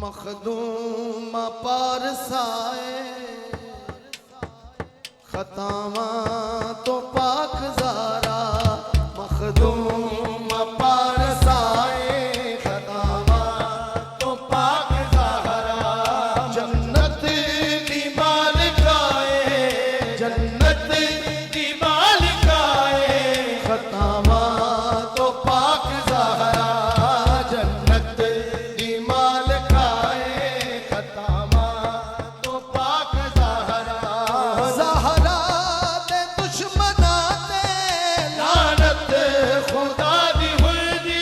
मखदूम पारसाए खतावा तो पाक ज़ारा मखदूम पारसाए खतावा तो पाक ज़ारा जन्नत दी मालिकाए जन्नत दी मालिकाए खतावा तो पाक ज़ारा जन्नत दी मालिकाए खतावा तो पाक ज़ारा ज़हरा दे दुश्मना ते लानत खुदा दी हुल्दी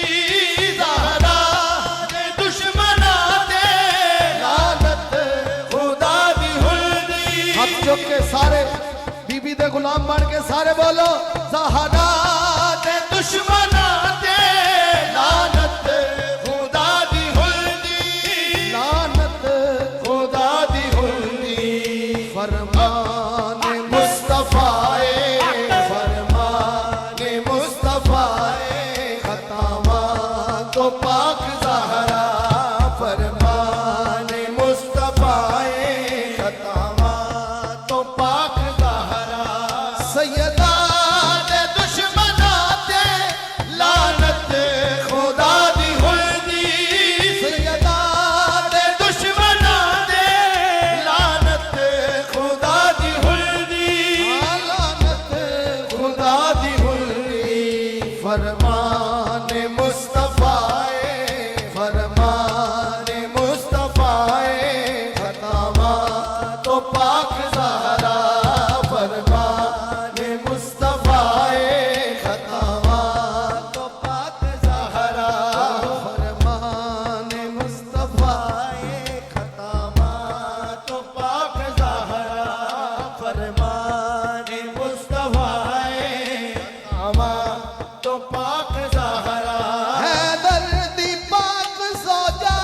ज़हरा दे दुश्मना ते लानत खुदा दी हुल्दी हाथ चुक के सारे बीबी दे गुलाम बन के सारे बोलो ज़हरा दे दुश्मना ते लानत खुदा दी हुल्दी लानत खुदा दी हुल्दी फरमान मुस्तफ़ाए फरमान मुस्तफ़ाए खतावा तो पाक ज़हरा फरमान मुस्तफ़ाए खतावा तो पाक ज़हरा सैयदा दे दुश्मना ते लानत खुदा दी हुल्दी सैयदा दे दुश्मना ते लानत खुदा दी हुल्दी लानत खुदा दी हुल्दी फरमान मुस्तफ़ाए फरमान मुस्तफ़ाए खतावा तो पाक ज़हरा फरमान मुस्तफ़ाए खतावा तो पाक ज़हरा फरमान मुस्तफ़ाए खतावा तो पाक ज़हरा फरमान मुस्तफ़ाए खतावा तो पाक ज़हरा हैदर दी पाक ज़ौजा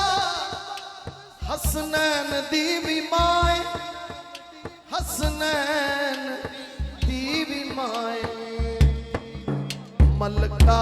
हसनैन दी भी माए हसनैन दी भी माए मलका